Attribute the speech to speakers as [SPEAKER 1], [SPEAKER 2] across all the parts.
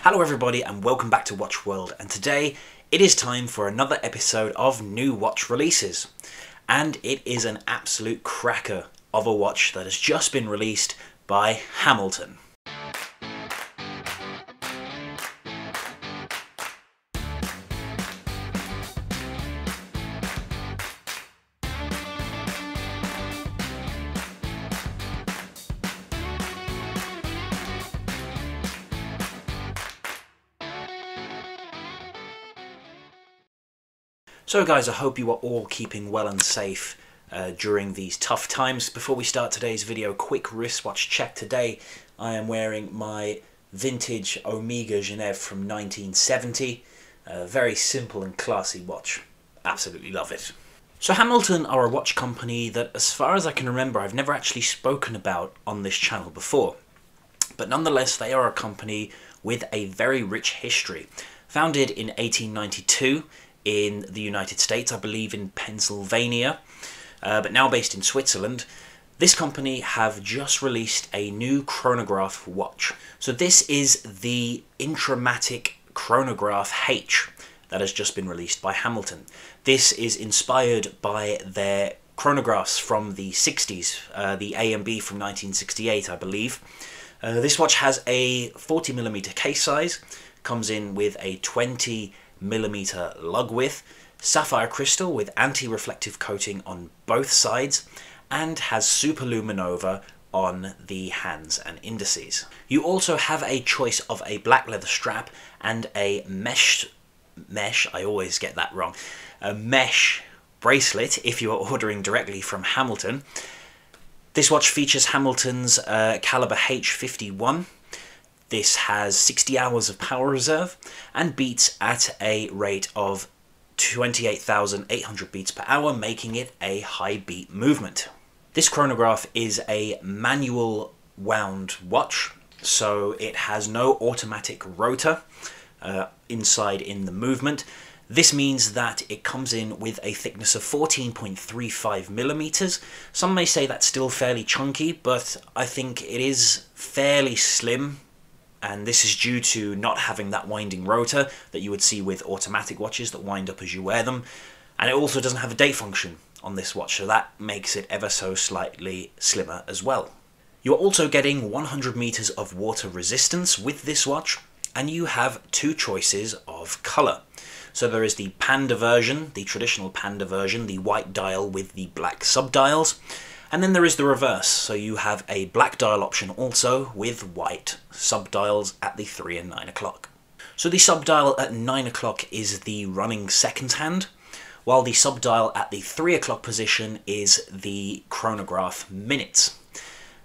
[SPEAKER 1] Hello everybody and welcome back to Watch World, and today it is time for another episode of new watch releases. And it is an absolute cracker of a watch that has just been released by Hamilton. So guys, I hope you are all keeping well and safe during these tough times. Before we start today's video, quick wristwatch check. Today I am wearing my vintage Omega Genève from 1970. Very simple and classy watch. Absolutely love it. So Hamilton are a watch company that, as far as I can remember, I've never actually spoken about on this channel before. But nonetheless, they are a company with a very rich history. Founded in 1892 in the United States, I believe in Pennsylvania, but now based in Switzerland. This company have just released a new chronograph watch. So this is the Intramatic Chronograph H that has just been released by Hamilton. This is inspired by their chronographs from the 60s, the A and B from 1968, I believe. This watch has a 40mm case size, comes in with a 20mm lug width, sapphire crystal with anti-reflective coating on both sides, and has superluminova on the hands and indices. You also have a choice of a black leather strap and a mesh, I always get that wrong, a mesh bracelet if you are ordering directly from Hamilton. This watch features Hamilton's caliber H51. This has 60 hours of power reserve and beats at a rate of 28,800 beats per hour, making it a high beat movement. This chronograph is a manual wound watch, so it has no automatic rotor inside in the movement. This means that it comes in with a thickness of 14.35mm. Some may say that's still fairly chunky, but I think it is fairly slim. And this is due to not having that winding rotor that you would see with automatic watches that wind up as you wear them. And it also doesn't have a date function on this watch, so that makes it ever so slightly slimmer as well. You're also getting 100 meters of water resistance with this watch, and you have two choices of color. So there is the Panda version, the traditional Panda version, the white dial with the black subdials. And then there is the reverse, so you have a black dial option also with white subdials at the 3 and 9 o'clock. So the subdial at 9 o'clock is the running second hand, while the subdial at the 3 o'clock position is the chronograph minutes.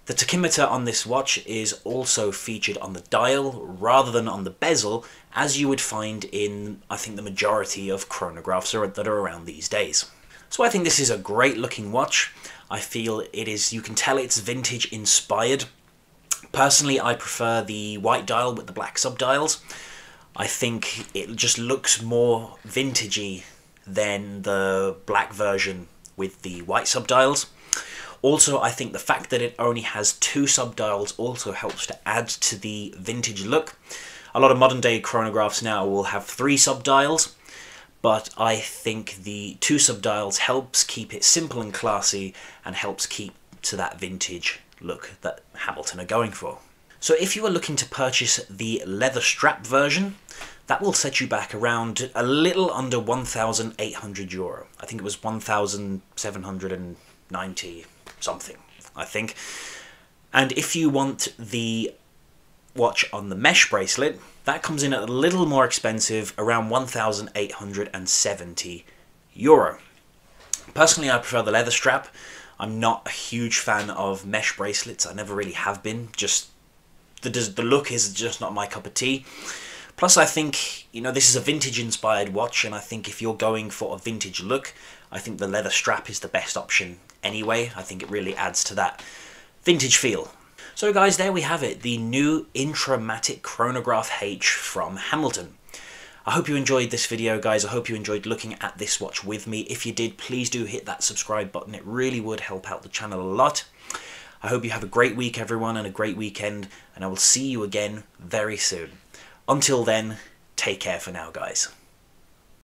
[SPEAKER 1] The tachymeter on this watch is also featured on the dial rather than on the bezel, as you would find in, I think, the majority of chronographs that are around these days. So I think this is a great looking watch. I feel it is, you can tell it's vintage inspired. Personally, I prefer the white dial with the black subdials. I think it just looks more vintagey than the black version with the white subdials. Also, I think the fact that it only has two subdials also helps to add to the vintage look. A lot of modern day chronographs now will have 3 subdials. But I think the 2 subdials helps keep it simple and classy and helps keep to that vintage look that Hamilton are going for. So if you are looking to purchase the leather strap version, that will set you back around a little under €1,800. I think it was 1,790 something, I think. And if you want the watch on the mesh bracelet, that comes in at a little more expensive, around €1,870. Personally, I prefer the leather strap. I'm not a huge fan of mesh bracelets. I never really have been. Just the look is just not my cup of tea. Plus, I think, you know, this is a vintage-inspired watch, and I think if you're going for a vintage look, I think the leather strap is the best option anyway. I think it really adds to that vintage feel. So guys, there we have it, the new Intra-Matic Chronograph H from Hamilton. I hope you enjoyed this video, guys. I hope you enjoyed looking at this watch with me. If you did, please do hit that subscribe button. It really would help out the channel a lot. I hope you have a great week, everyone, and a great weekend, and I will see you again very soon. Until then, take care for now, guys.